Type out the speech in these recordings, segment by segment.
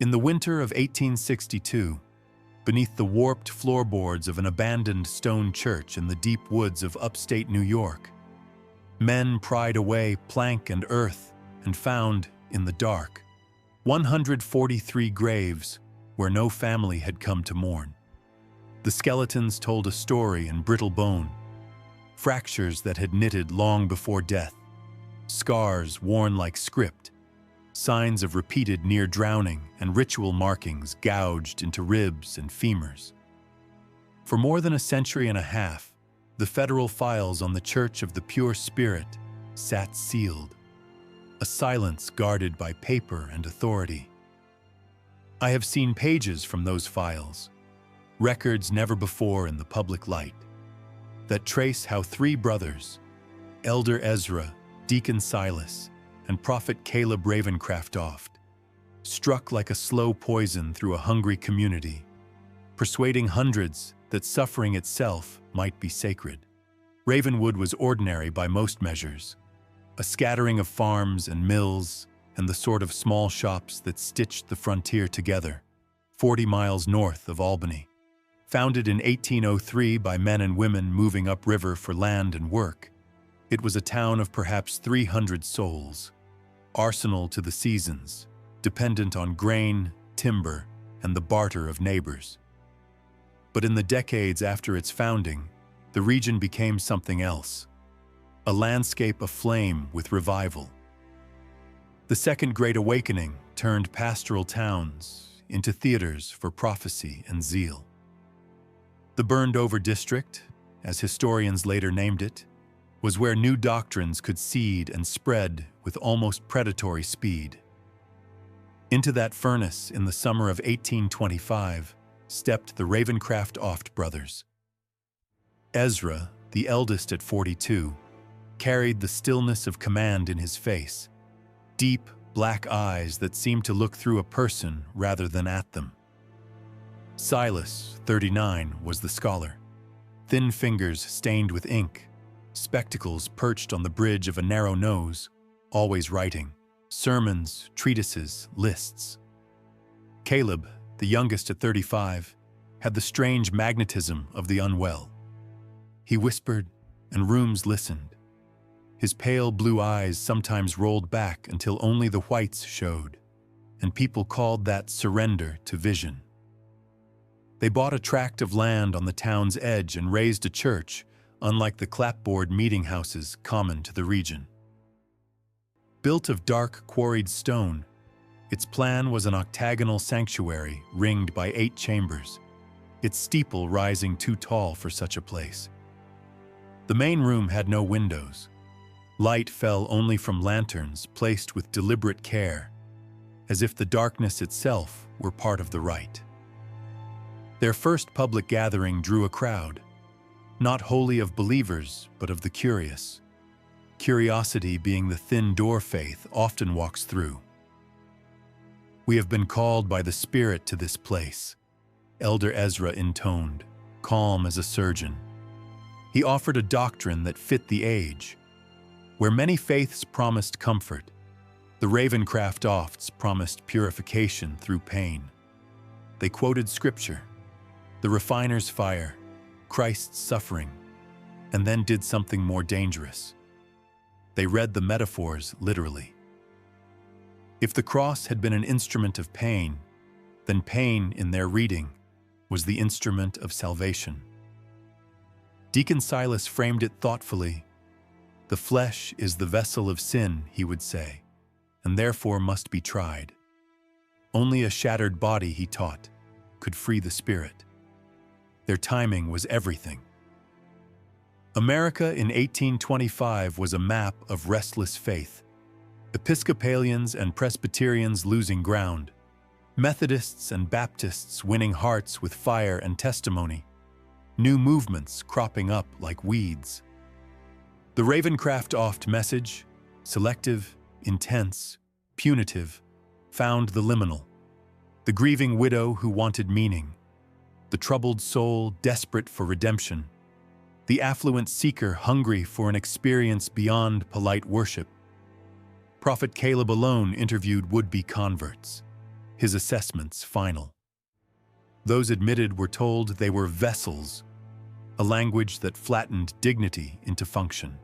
In the winter of 1862, beneath the warped floorboards of an abandoned stone church in the deep woods of upstate New York, men pried away plank and earth and found, in the dark, 143 graves where no family had come to mourn. The skeletons told a story in brittle bone, fractures that had knitted long before death, scars worn like script, signs of repeated near drowning and ritual markings gouged into ribs and femurs. For more than a century and a half, the federal files on the Church of the Pure Spirit sat sealed, a silence guarded by paper and authority. I have seen pages from those files, records never before in the public light, that trace how three brothers, Elder Ezra, Deacon Silas, and Prophet Caleb Ravencraft, struck like a slow poison through a hungry community, persuading hundreds that suffering itself might be sacred. Ravenwood was ordinary by most measures, a scattering of farms and mills and the sort of small shops that stitched the frontier together, 40 miles north of Albany. Founded in 1803 by men and women moving upriver for land and work, it was a town of perhaps 300 souls, arsenal to the seasons, dependent on grain, timber, and the barter of neighbors. But in the decades after its founding, the region became something else, a landscape aflame with revival. The Second Great Awakening turned pastoral towns into theaters for prophecy and zeal. The burned-over district, as historians later named it, was where new doctrines could seed and spread with almost predatory speed. Into that furnace in the summer of 1825 stepped the Ravencraft brothers. Ezra, the eldest at 42, carried the stillness of command in his face, deep black eyes that seemed to look through a person rather than at them. Silas, 39, was the scholar, thin fingers stained with ink, spectacles perched on the bridge of a narrow nose, always writing, sermons, treatises, lists. Caleb, the youngest at 35, had the strange magnetism of the unwell. He whispered, and rooms listened. His pale blue eyes sometimes rolled back until only the whites showed, and people called that surrender to vision. They bought a tract of land on the town's edge and raised a church, unlike the clapboard meeting houses common to the region. Built of dark quarried stone, its plan was an octagonal sanctuary ringed by 8 chambers, its steeple rising too tall for such a place. The main room had no windows. Light fell only from lanterns placed with deliberate care, as if the darkness itself were part of the rite. Their first public gathering drew a crowd, not wholly of believers, but of the curious. Curiosity being the thin door faith often walks through. "We have been called by the Spirit to this place," Elder Ezra intoned, calm as a surgeon. He offered a doctrine that fit the age. Where many faiths promised comfort, the Ravencraft promised purification through pain. They quoted scripture, the refiner's fire, Christ's suffering, and then did something more dangerous. They read the metaphors literally. If the cross had been an instrument of pain, then pain in their reading was the instrument of salvation. Deacon Silas framed it thoughtfully. "The flesh is the vessel of sin," he would say, "and therefore must be tried. Only a shattered body," he taught, "could free the spirit." Their timing was everything. America in 1825 was a map of restless faith. Episcopalians and Presbyterians losing ground, Methodists and Baptists winning hearts with fire and testimony, new movements cropping up like weeds. The Ravencraft message, selective, intense, punitive, found the liminal, the grieving widow who wanted meaning, the troubled soul desperate for redemption, the affluent seeker hungry for an experience beyond polite worship. Prophet Caleb alone interviewed would-be converts, his assessments final. Those admitted were told they were vessels, a language that flattened dignity into function.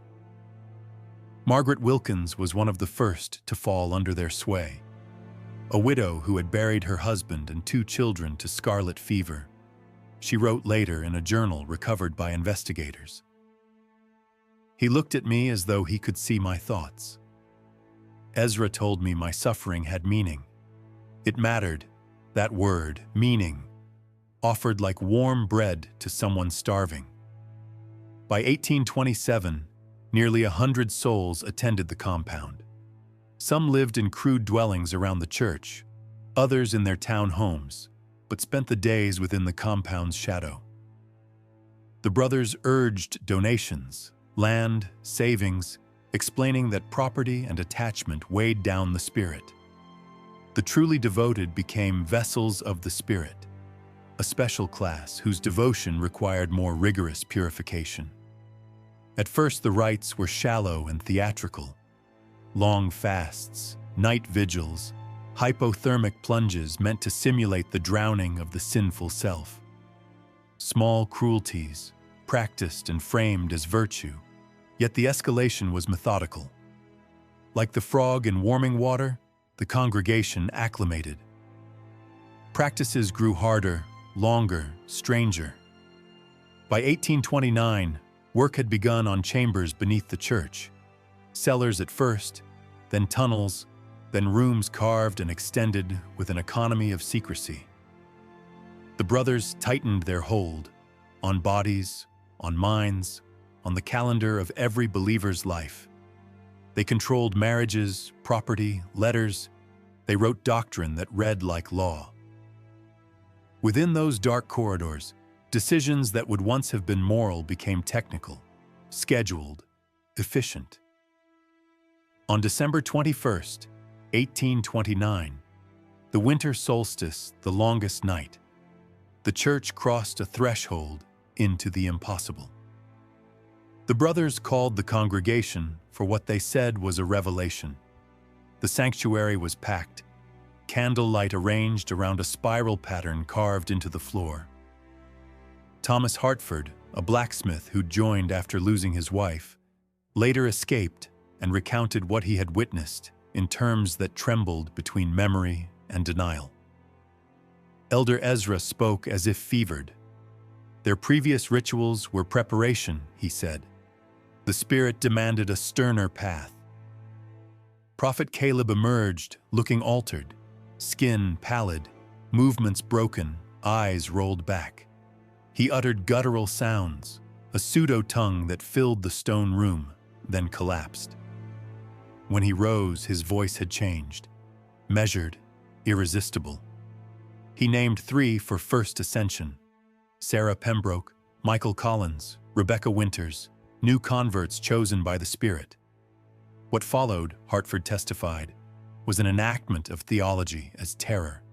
Margaret Wilkins was one of the first to fall under their sway, a widow who had buried her husband and 2 children to scarlet fever. She wrote later in a journal recovered by investigators. He looked at me as though he could see my thoughts. Ezra told me my suffering had meaning. It mattered, that word, meaning, offered like warm bread to someone starving. By 1827, nearly 100 souls attended the compound. Some lived in crude dwellings around the church, others in their town homes, but spent the days within the compound's shadow. The brothers urged donations, land, savings, explaining that property and attachment weighed down the spirit. The truly devoted became vessels of the Spirit, a special class whose devotion required more rigorous purification. At first, the rites were shallow and theatrical. Long fasts, night vigils, hypothermic plunges meant to simulate the drowning of the sinful self. Small cruelties, practiced and framed as virtue, yet the escalation was methodical. Like the frog in warming water, the congregation acclimated. Practices grew harder, longer, stranger. By 1829, work had begun on chambers beneath the church. Cellars at first, then tunnels, then rooms carved and extended with an economy of secrecy. The brothers tightened their hold on bodies, on minds, on the calendar of every believer's life. They controlled marriages, property, letters. They wrote doctrine that read like law. Within those dark corridors, decisions that would once have been moral became technical, scheduled, efficient. On December 21st, 1829, the winter solstice, the longest night, the church crossed a threshold into the impossible. The brothers called the congregation for what they said was a revelation. The sanctuary was packed, candlelight arranged around a spiral pattern carved into the floor. Thomas Hartford, a blacksmith who joined after losing his wife, later escaped and recounted what he had witnessed in terms that trembled between memory and denial. Elder Ezra spoke as if fevered. Their previous rituals were preparation, he said. The Spirit demanded a sterner path. Prophet Caleb emerged, looking altered, skin pallid, movements broken, eyes rolled back. He uttered guttural sounds, a pseudo-tongue that filled the stone room, then collapsed. When he rose, his voice had changed, measured, irresistible. He named 3 for first ascension: Sarah Pembroke, Michael Collins, Rebecca Winters, new converts chosen by the Spirit. What followed, Hartford testified, was an enactment of theology as terror.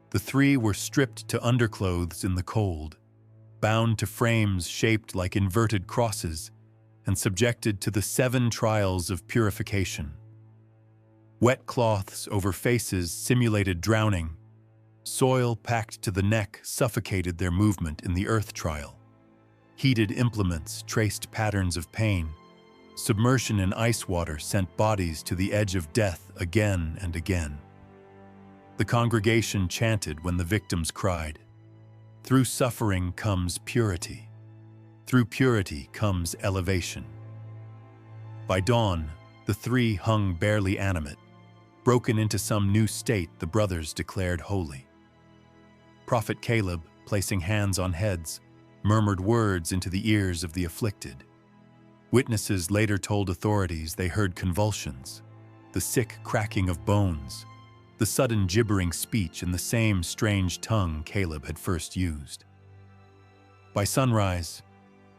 The 3 were stripped to underclothes in the cold, bound to frames shaped like inverted crosses, and subjected to the 7 trials of purification. Wet cloths over faces simulated drowning. Soil packed to the neck suffocated their movement in the earth trial. Heated implements traced patterns of pain. Submersion in ice water sent bodies to the edge of death again and again. The congregation chanted when the victims cried, "Through suffering comes purity. Through purity comes elevation." By dawn, the 3 hung barely animate. Broken into some new state, the brothers declared holy. Prophet Caleb, placing hands on heads, murmured words into the ears of the afflicted. Witnesses later told authorities they heard convulsions, the sick cracking of bones, the sudden gibbering speech in the same strange tongue Caleb had first used. By sunrise,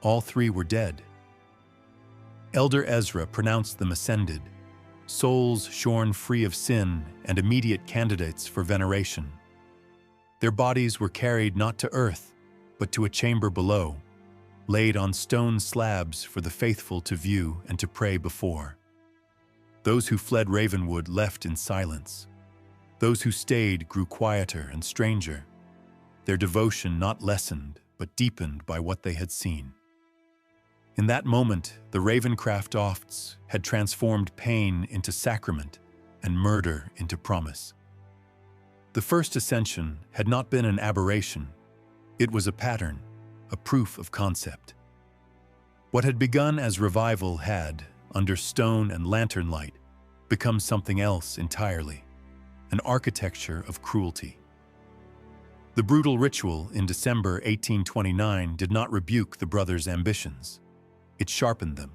all 3 were dead. Elder Ezra pronounced them ascended, souls shorn free of sin and immediate candidates for veneration. Their bodies were carried not to earth, but to a chamber below, laid on stone slabs for the faithful to view and to pray before. Those who fled Ravenwood left in silence. Those who stayed grew quieter and stranger, their devotion not lessened but deepened by what they had seen. In that moment, the Ravencraft Offs had transformed pain into sacrament and murder into promise. The first ascension had not been an aberration. It was a pattern, a proof of concept. What had begun as revival had, under stone and lantern light, become something else entirely, an architecture of cruelty. The brutal ritual in December 1829 did not rebuke the brothers' ambitions. It sharpened them.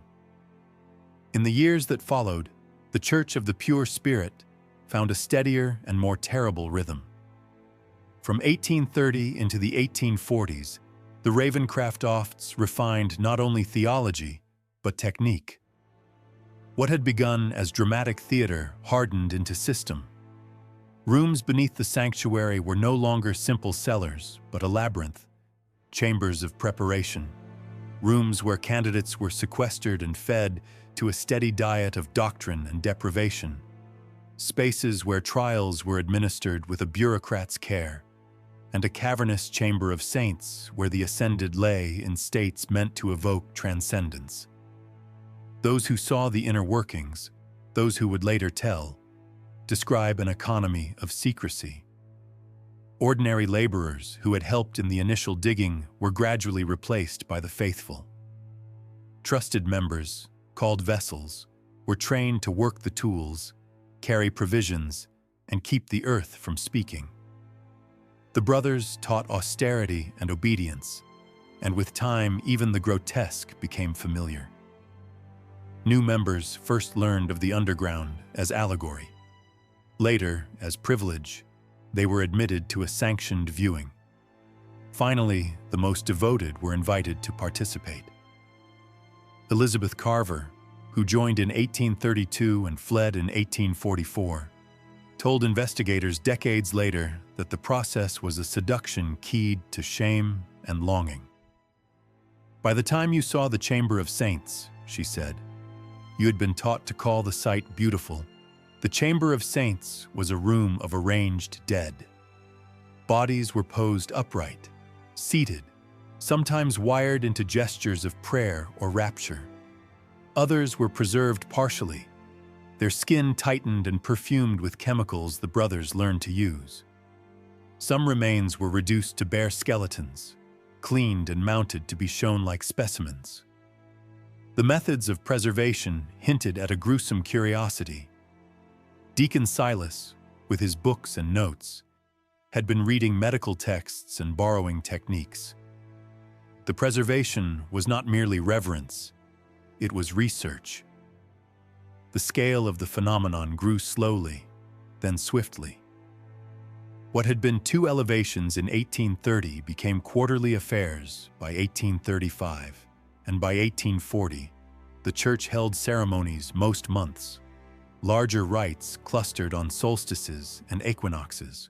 In the years that followed, the Church of the Pure Spirit found a steadier and more terrible rhythm. From 1830 into the 1840s, the Ravencraft Offs refined not only theology, but technique. What had begun as dramatic theater hardened into system. Rooms beneath the sanctuary were no longer simple cellars, but a labyrinth, chambers of preparation, rooms where candidates were sequestered and fed to a steady diet of doctrine and deprivation, spaces where trials were administered with a bureaucrat's care, and a cavernous chamber of saints where the ascended lay in states meant to evoke transcendence. Those who saw the inner workings, those who would later tell, describe an economy of secrecy. Ordinary laborers who had helped in the initial digging were gradually replaced by the faithful. Trusted members, called vessels, were trained to work the tools, carry provisions, and keep the earth from speaking. The brothers taught austerity and obedience, and with time even the grotesque became familiar. New members first learned of the underground as allegory. Later, as privilege, they were admitted to a sanctioned viewing. Finally, the most devoted were invited to participate. Elizabeth Carver, who joined in 1832 and fled in 1844, told investigators decades later that the process was a seduction keyed to shame and longing. By the time you saw the Chamber of Saints, she said, you had been taught to call the sight beautiful. The Chamber of Saints was a room of arranged dead. Bodies were posed upright, seated, sometimes wired into gestures of prayer or rapture. Others were preserved partially, their skin tightened and perfumed with chemicals the brothers learned to use. Some remains were reduced to bare skeletons, cleaned and mounted to be shown like specimens. The methods of preservation hinted at a gruesome curiosity. Deacon Silas, with his books and notes, had been reading medical texts and borrowing techniques. The preservation was not merely reverence, it was research. The scale of the phenomenon grew slowly, then swiftly. What had been 2 elevations in 1830 became quarterly affairs by 1835, and by 1840, the church held ceremonies most months. Larger rites clustered on solstices and equinoxes.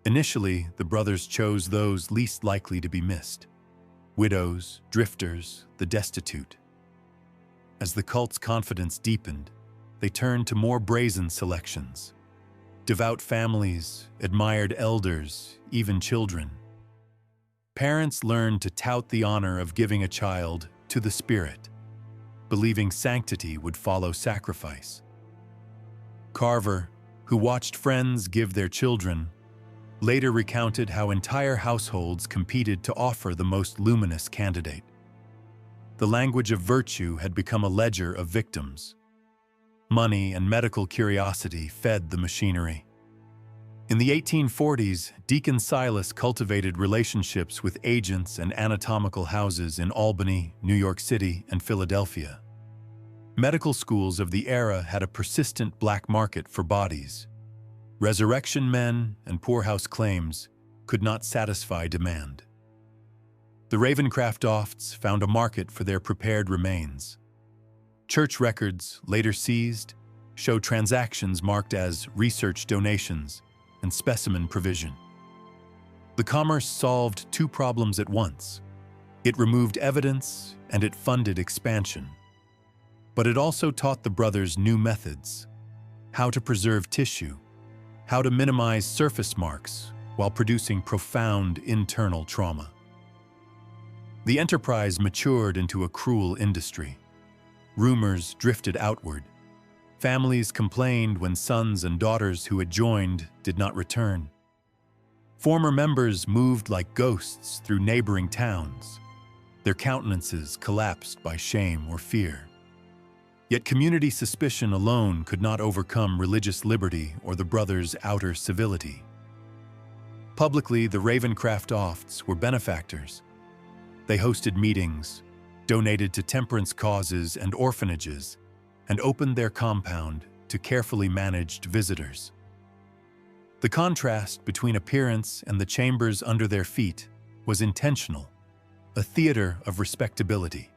Initially, the brothers chose those least likely to be missed: widows, drifters, the destitute. As the cult's confidence deepened, they turned to more brazen selections. Devout families, admired elders, even children. Parents learned to tout the honor of giving a child to the Spirit, believing sanctity would follow sacrifice. Carver, who watched friends give their children, later recounted how entire households competed to offer the most luminous candidate. The language of virtue had become a ledger of victims. Money and medical curiosity fed the machinery. In the 1840s, Deacon Silas cultivated relationships with agents and anatomical houses in Albany, New York City, and Philadelphia. Medical schools of the era had a persistent black market for bodies. Resurrection men and poorhouse claims could not satisfy demand. The Ravencraft Offs found a market for their prepared remains. Church records, later seized, show transactions marked as research donations and specimen provision. The commerce solved 2 problems at once. It removed evidence and it funded expansion. But it also taught the brothers new methods: how to preserve tissue, how to minimize surface marks while producing profound internal trauma. The enterprise matured into a cruel industry. Rumors drifted outward. Families complained when sons and daughters who had joined did not return. Former members moved like ghosts through neighboring towns. Their countenances collapsed by shame or fear. Yet community suspicion alone could not overcome religious liberty or the brothers' outer civility. Publicly, the Ravencraft Offs were benefactors. They hosted meetings, donated to temperance causes and orphanages, and opened their compound to carefully managed visitors. The contrast between appearance and the chambers under their feet was intentional, a theater of respectability.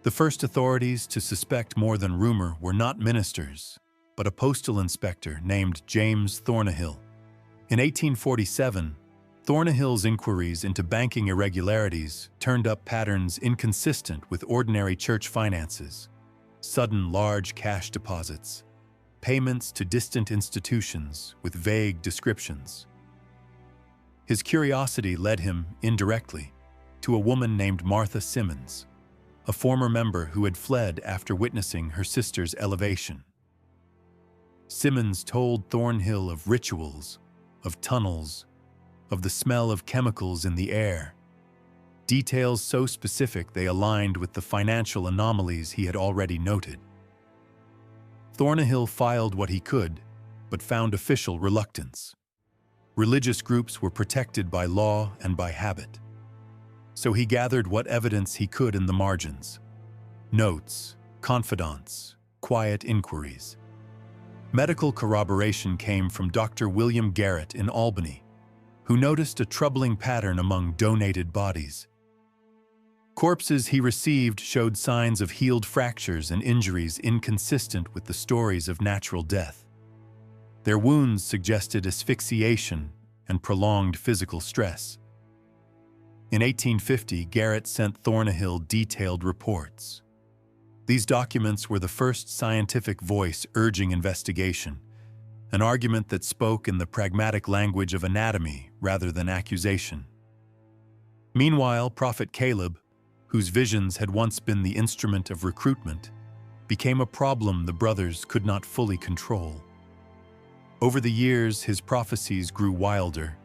The first authorities to suspect more than rumor were not ministers, but a postal inspector named James Thornahill. In 1847, Thornahill's inquiries into banking irregularities turned up patterns inconsistent with ordinary church finances: sudden large cash deposits, payments to distant institutions with vague descriptions. His curiosity led him, indirectly, to a woman named Martha Simmons, a former member who had fled after witnessing her sister's elevation. Simmons told Thornhill of rituals, of tunnels, of the smell of chemicals in the air, details so specific they aligned with the financial anomalies he had already noted. Thornahill filed what he could, but found official reluctance. Religious groups were protected by law and by habit. So he gathered what evidence he could in the margins: notes, confidants, quiet inquiries. Medical corroboration came from Dr. William Garrett in Albany, who noticed a troubling pattern among donated bodies. Corpses he received showed signs of healed fractures and injuries inconsistent with the stories of natural death. Their wounds suggested asphyxiation and prolonged physical stress. In 1850, Garrett sent Thornahill detailed reports. These documents were the first scientific voice urging investigation, an argument that spoke in the pragmatic language of anatomy rather than accusation. Meanwhile, Prophet Caleb, whose visions had once been the instrument of recruitment, became a problem the brothers could not fully control. Over the years, his prophecies grew wilder,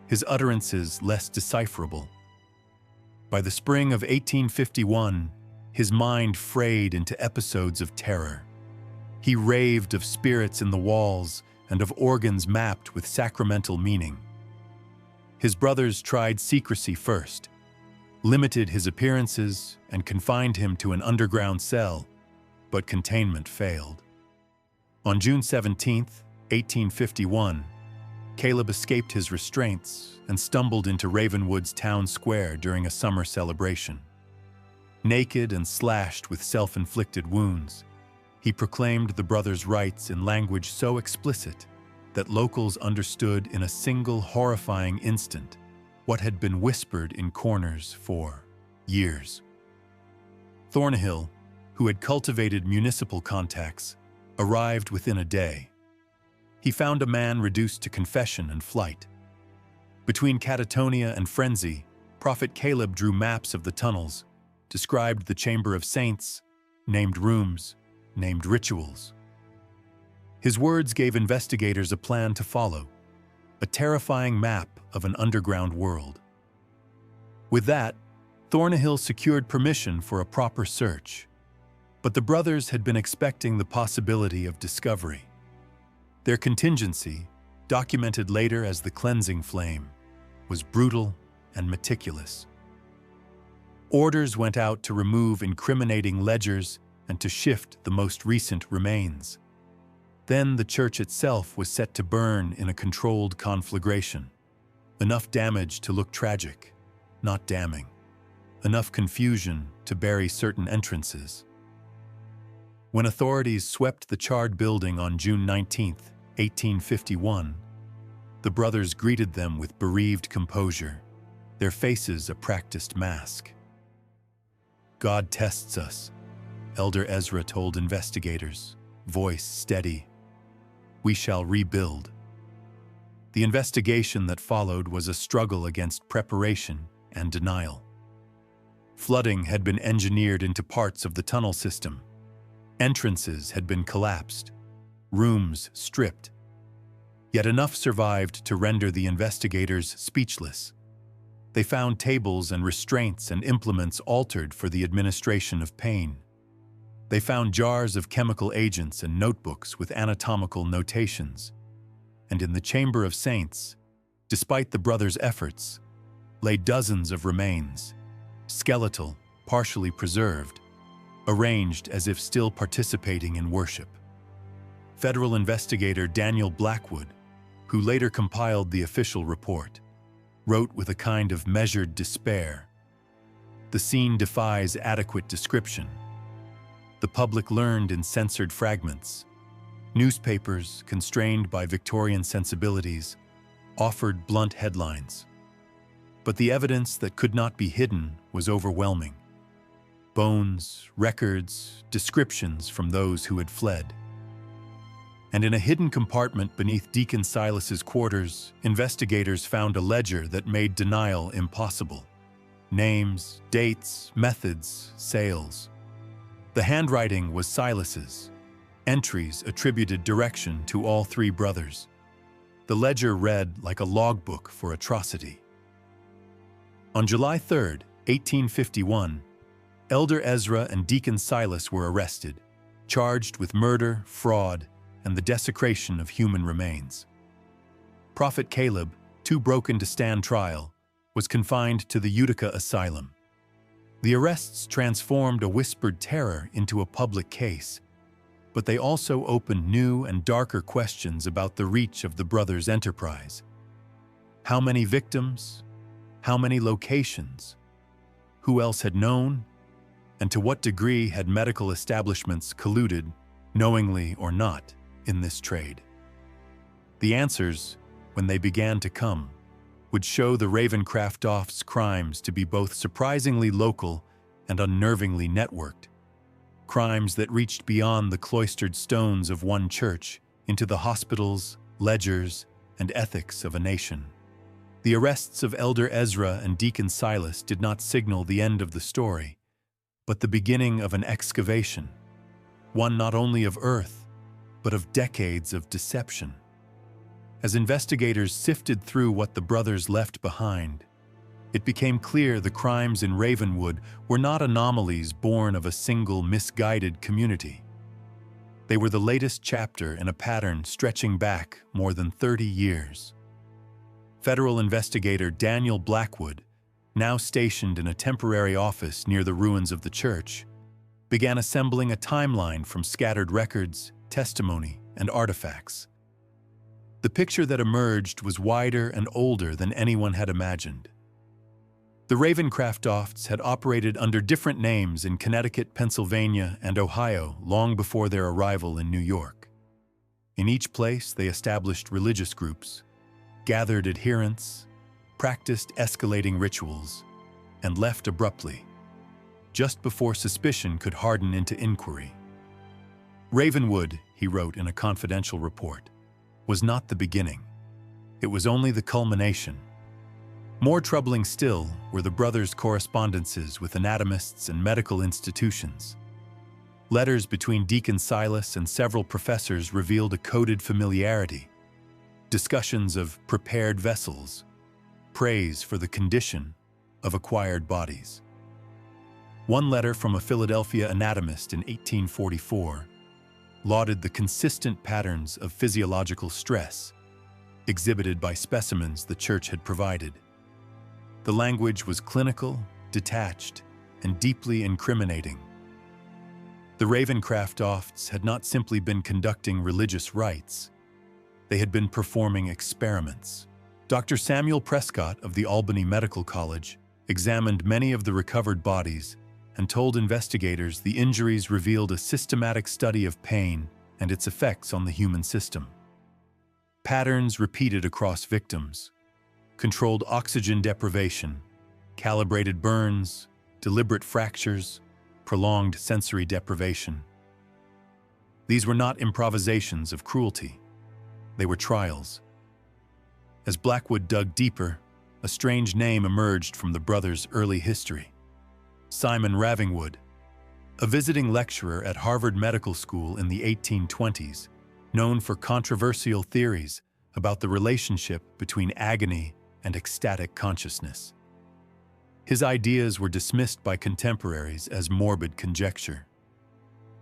his utterances less decipherable. By the spring of 1851, his mind frayed into episodes of terror. He raved of spirits in the walls and of organs mapped with sacramental meaning. His brothers tried secrecy first, limited his appearances, and confined him to an underground cell, but containment failed. On June 17, 1851, Caleb escaped his restraints and stumbled into Ravenwood's town square during a summer celebration. Naked and slashed with self-inflicted wounds, he proclaimed the brothers' rights in language so explicit that locals understood in a single horrifying instant what had been whispered in corners for years. Thornahill, who had cultivated municipal contacts, arrived within a day. He found a man reduced to confession and flight. Between catatonia and frenzy, Prophet Caleb drew maps of the tunnels, described the chamber of saints, named rooms, named rituals. His words gave investigators a plan to follow, a terrifying map of an underground world. With that, Thornahill secured permission for a proper search, but the brothers had been expecting the possibility of discovery. Their contingency, documented later as the cleansing flame, was brutal and meticulous. Orders went out to remove incriminating ledgers and to shift the most recent remains. Then the church itself was set to burn in a controlled conflagration. Enough damage to look tragic, not damning. Enough confusion to bury certain entrances. When authorities swept the charred building on June 19, 1851, the brothers greeted them with bereaved composure, their faces a practiced mask. "God tests us," Elder Ezra told investigators, voice steady. "We shall rebuild." The investigation that followed was a struggle against preparation and denial. Flooding had been engineered into parts of the tunnel system. Entrances had been collapsed, rooms stripped. Yet enough survived to render the investigators speechless. They found tables and restraints and implements altered for the administration of pain. They found jars of chemical agents and notebooks with anatomical notations. And in the Chamber of Saints, despite the brothers' efforts, lay dozens of remains, skeletal, partially preserved, arranged as if still participating in worship. Federal investigator Daniel Blackwood, who later compiled the official report, wrote with a kind of measured despair, "The scene defies adequate description. The public learned in censored fragments. Newspapers, constrained by Victorian sensibilities, offered blunt headlines. But the evidence that could not be hidden was overwhelming. Bones, records, descriptions from those who had fled. And in a hidden compartment beneath Deacon Silas's quarters, investigators found a ledger that made denial impossible. Names, dates, methods, sales. The handwriting was Silas's. Entries attributed direction to all three brothers. The ledger read like a logbook for atrocity. On July 3, 1851, Elder Ezra and Deacon Silas were arrested, charged with murder, fraud, and the desecration of human remains. Prophet Caleb, too broken to stand trial, was confined to the Utica Asylum. The arrests transformed a whispered terror into a public case, but they also opened new and darker questions about the reach of the brothers' enterprise. How many victims? How many locations? Who else had known? And to what degree had medical establishments colluded, knowingly or not, in this trade? The answers, when they began to come, would show the Ravencraft off's crimes to be both surprisingly local and unnervingly networked. Crimes that reached beyond the cloistered stones of one church into the hospitals, ledgers, and ethics of a nation. The arrests of Elder Ezra and Deacon Silas did not signal the end of the story, but the beginning of an excavation, one not only of earth, but of decades of deception. As investigators sifted through what the brothers left behind, it became clear the crimes in Ravenwood were not anomalies born of a single misguided community. They were the latest chapter in a pattern stretching back more than 30 years. Federal investigator Daniel Blackwood, now stationed in a temporary office near the ruins of the church, began assembling a timeline from scattered records, testimony, and artifacts. The picture that emerged was wider and older than anyone had imagined. The Ravencraft offs had operated under different names in Connecticut, Pennsylvania, and Ohio long before their arrival in New York. In each place, they established religious groups, gathered adherents, practiced escalating rituals, and left abruptly, just before suspicion could harden into inquiry. Ravenwood, he wrote in a confidential report, was not the beginning. It was only the culmination. More troubling still were the brothers' correspondences with anatomists and medical institutions. Letters between Deacon Silas and several professors revealed a coded familiarity, discussions of prepared vessels, praise for the condition of acquired bodies. One letter from a Philadelphia anatomist in 1844 lauded the consistent patterns of physiological stress exhibited by specimens the church had provided. The language was clinical, detached, and deeply incriminating. The Ravencraft offs had not simply been conducting religious rites. They had been performing experiments. Dr. Samuel Prescott of the Albany Medical College examined many of the recovered bodies and told investigators the injuries revealed a systematic study of pain and its effects on the human system. Patterns repeated across victims: controlled oxygen deprivation, calibrated burns, deliberate fractures, prolonged sensory deprivation. These were not improvisations of cruelty. They were trials. As Blackwood dug deeper, a strange name emerged from the brothers' early history. Simon Ravingwood, a visiting lecturer at Harvard Medical School in the 1820s, known for controversial theories about the relationship between agony and ecstatic consciousness. His ideas were dismissed by contemporaries as morbid conjecture.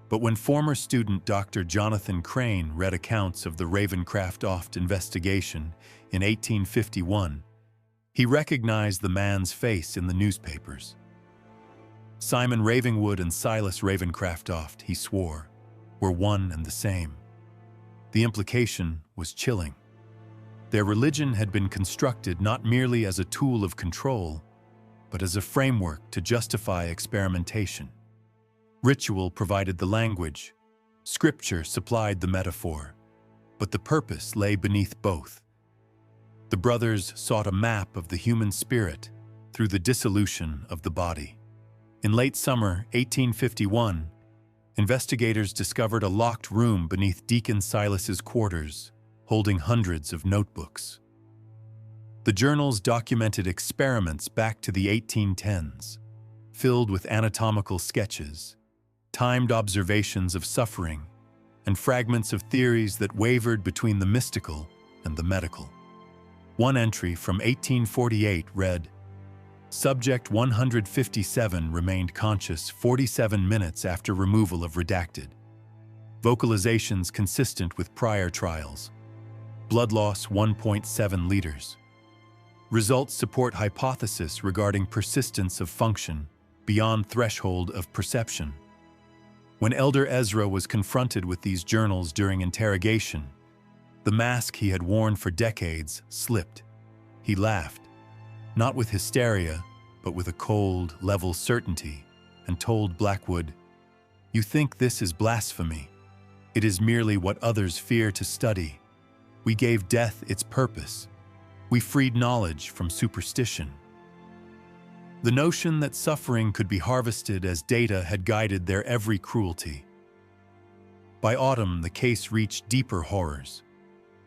But when former student Dr. Jonathan Crane read accounts of the Ravencraft investigation in 1851, he recognized the man's face in the newspapers. Simon Ravingwood and Silas Ravencraft, he swore, were one and the same. The implication was chilling. Their religion had been constructed not merely as a tool of control, but as a framework to justify experimentation. Ritual provided the language, scripture supplied the metaphor, but the purpose lay beneath both. The brothers sought a map of the human spirit through the dissolution of the body. In late summer 1851, investigators discovered a locked room beneath Deacon Silas's quarters, holding hundreds of notebooks. The journals documented experiments back to the 1810s, filled with anatomical sketches, timed observations of suffering, and fragments of theories that wavered between the mystical and the medical. One entry from 1848 read, "Subject 157 remained conscious 47 minutes after removal of redacted. Vocalizations consistent with prior trials. Blood loss 1.7 liters. Results support hypothesis regarding persistence of function beyond threshold of perception." When Elder Ezra was confronted with these journals during interrogation, the mask he had worn for decades slipped. He laughed, not with hysteria, but with a cold, level certainty, and told Blackwood, "You think this is blasphemy. It is merely what others fear to study. We gave death its purpose. We freed knowledge from superstition." The notion that suffering could be harvested as data had guided their every cruelty. By autumn, the case reached deeper horrors.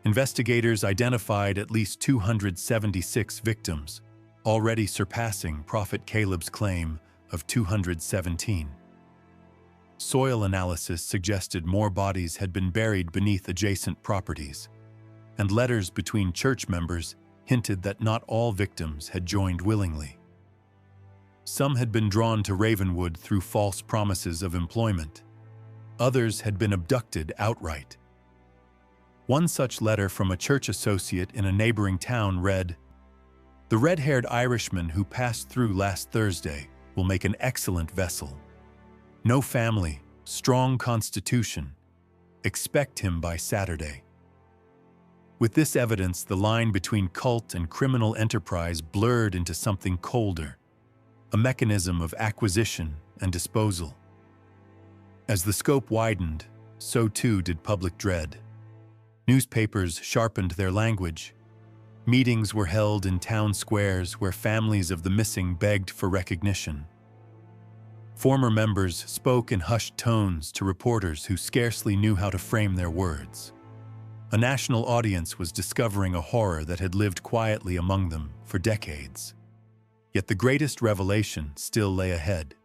Investigators identified at least 276 victims, already surpassing Prophet Caleb's claim of 217. Soil analysis suggested more bodies had been buried beneath adjacent properties, and letters between church members hinted that not all victims had joined willingly. Some had been drawn to Ravenwood through false promises of employment. Others had been abducted outright. One such letter from a church associate in a neighboring town read, "The red-haired Irishman who passed through last Thursday will make an excellent vessel. No family, strong constitution. Expect him by Saturday." With this evidence, the line between cult and criminal enterprise blurred into something colder, a mechanism of acquisition and disposal. As the scope widened, so too did public dread. Newspapers sharpened their language. Meetings were held in town squares where families of the missing begged for recognition. Former members spoke in hushed tones to reporters who scarcely knew how to frame their words. A national audience was discovering a horror that had lived quietly among them for decades. Yet the greatest revelation still lay ahead.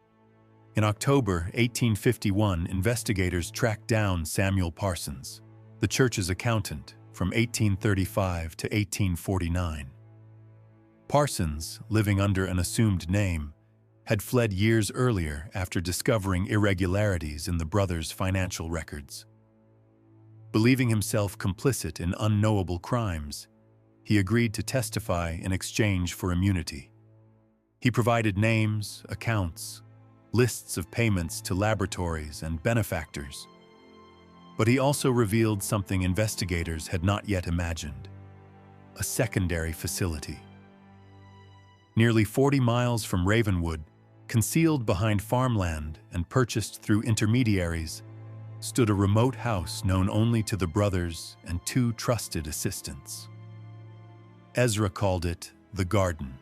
In October 1851, investigators tracked down Samuel Parsons, the church's accountant, from 1835 to 1849. Parsons, living under an assumed name, had fled years earlier after discovering irregularities in the brothers' financial records. Believing himself complicit in unknowable crimes, he agreed to testify in exchange for immunity. He provided names, accounts, lists of payments to laboratories and benefactors. But he also revealed something investigators had not yet imagined: a secondary facility. Nearly 40 miles from Ravenwood, concealed behind farmland and purchased through intermediaries, stood a remote house known only to the brothers and two trusted assistants. Ezra called it the Garden.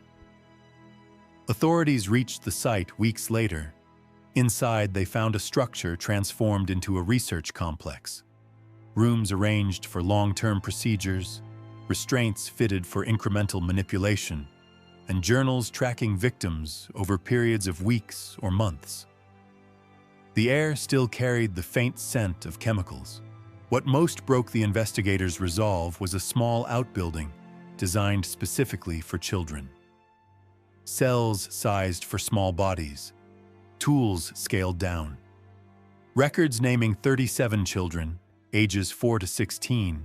Authorities reached the site weeks later. Inside, they found a structure transformed into a research complex. Rooms arranged for long-term procedures, restraints fitted for incremental manipulation, and journals tracking victims over periods of weeks or months. The air still carried the faint scent of chemicals. What most broke the investigators' resolve was a small outbuilding designed specifically for children. Cells sized for small bodies, tools scaled down. Records naming 37 children, ages 4 to 16,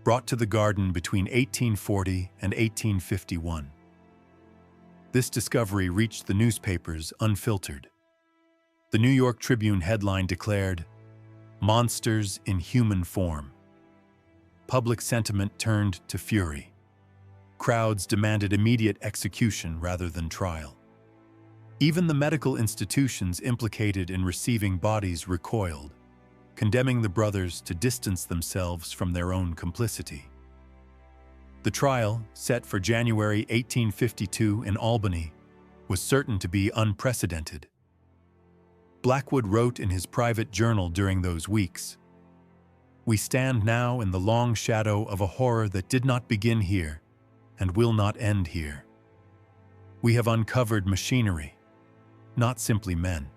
brought to the garden between 1840 and 1851. This discovery reached the newspapers unfiltered. The New York Tribune headline declared, "Monsters in human form." Public sentiment turned to fury. Crowds demanded immediate execution rather than trial. Even the medical institutions implicated in receiving bodies recoiled, condemning the brothers to distance themselves from their own complicity. The trial, set for January 1852 in Albany, was certain to be unprecedented. Blackwood wrote in his private journal during those weeks, "We stand now in the long shadow of a horror that did not begin here and will not end here. We have uncovered machinery, not simply men.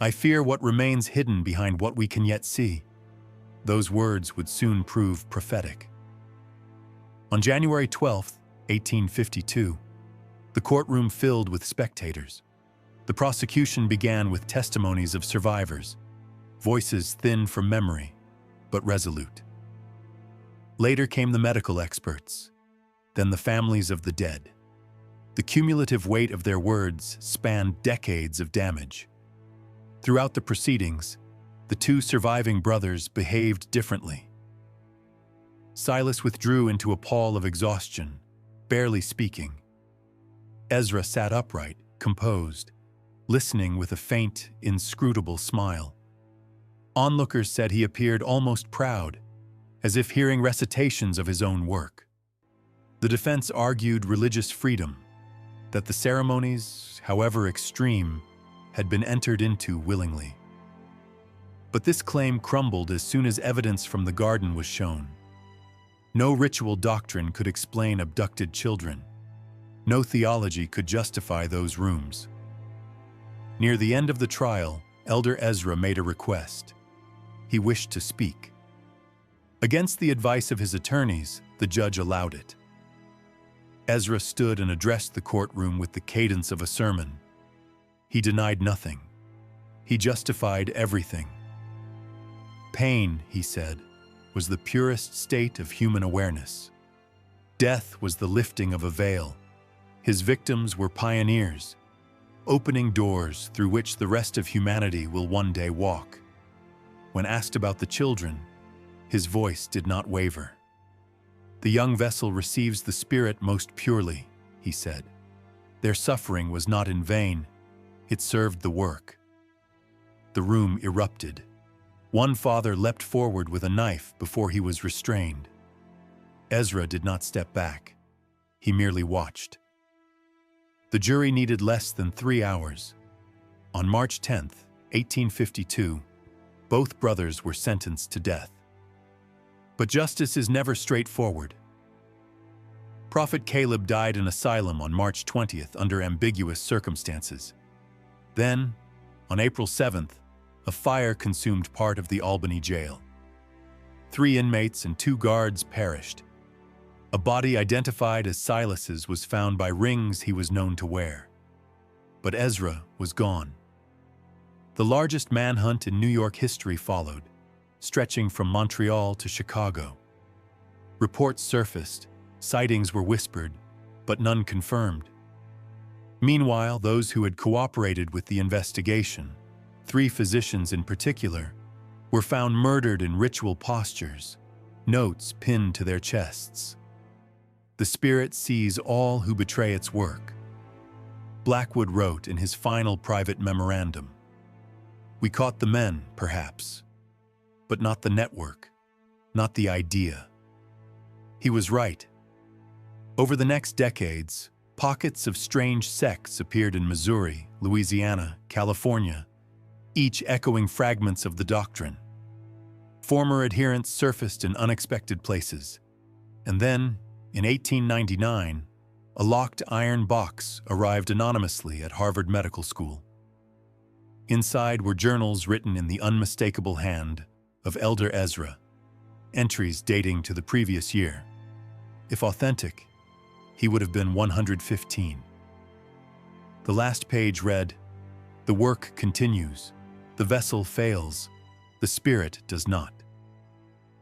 I fear what remains hidden behind what we can yet see." Those words would soon prove prophetic. On January 12, 1852, the courtroom filled with spectators. The prosecution began with testimonies of survivors, voices thin from memory, but resolute. Later came the medical experts, then the families of the dead. The cumulative weight of their words spanned decades of damage. Throughout the proceedings, the two surviving brothers behaved differently. Silas withdrew into a pall of exhaustion, barely speaking. Ezra sat upright, composed, listening with a faint, inscrutable smile. Onlookers said he appeared almost proud, as if hearing recitations of his own work. The defense argued religious freedom, that the ceremonies, however extreme, had been entered into willingly. But this claim crumbled as soon as evidence from the garden was shown. No ritual doctrine could explain abducted children. No theology could justify those rooms. Near the end of the trial, Elder Ezra made a request. He wished to speak. Against the advice of his attorneys, the judge allowed it. Ezra stood and addressed the courtroom with the cadence of a sermon. He denied nothing. He justified everything. Pain, he said, was the purest state of human awareness. Death was the lifting of a veil. His victims were pioneers, opening doors through which the rest of humanity will one day walk. When asked about the children, his voice did not waver. "The young vessel receives the Spirit most purely," he said. "Their suffering was not in vain. It served the work." The room erupted. One father leapt forward with a knife before he was restrained. Ezra did not step back. He merely watched. The jury needed less than 3 hours. On March 10, 1852, both brothers were sentenced to death. But justice is never straightforward. Prophet Caleb died in asylum on March 20th under ambiguous circumstances. Then, on April 7th, a fire consumed part of the Albany jail. 3 inmates and 2 guards perished. A body identified as Silas's was found by rings he was known to wear. But Ezra was gone. The largest manhunt in New York history followed, stretching from Montreal to Chicago. Reports surfaced, sightings were whispered, but none confirmed. Meanwhile, those who had cooperated with the investigation, 3 physicians in particular, were found murdered in ritual postures, notes pinned to their chests. "The Spirit sees all who betray its work," Blackwood wrote in his final private memorandum. "We caught the men, perhaps, but not the network, not the idea." He was right. Over the next decades, pockets of strange sects appeared in Missouri, Louisiana, California, each echoing fragments of the doctrine. Former adherents surfaced in unexpected places. And then, in 1899, a locked iron box arrived anonymously at Harvard Medical School. Inside were journals written in the unmistakable hand of Elder Ezra, entries dating to the previous year. If authentic, he would have been 115. The last page read, "The work continues. The vessel fails. The spirit does not."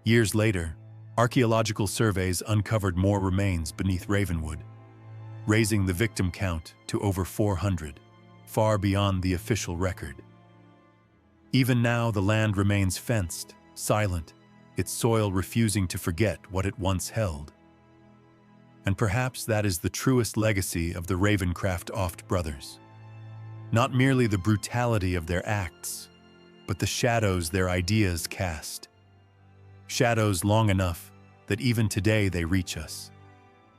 Years later, archaeological surveys uncovered more remains beneath Ravenwood, raising the victim count to over 400, far beyond the official record. Even now, the land remains fenced, silent, its soil refusing to forget what it once held. And perhaps that is the truest legacy of the Ravencraft Oft brothers. Not merely the brutality of their acts, but the shadows their ideas cast. Shadows long enough that even today they reach us,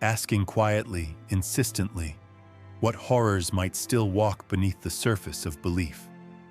asking quietly, insistently, what horrors might still walk beneath the surface of belief.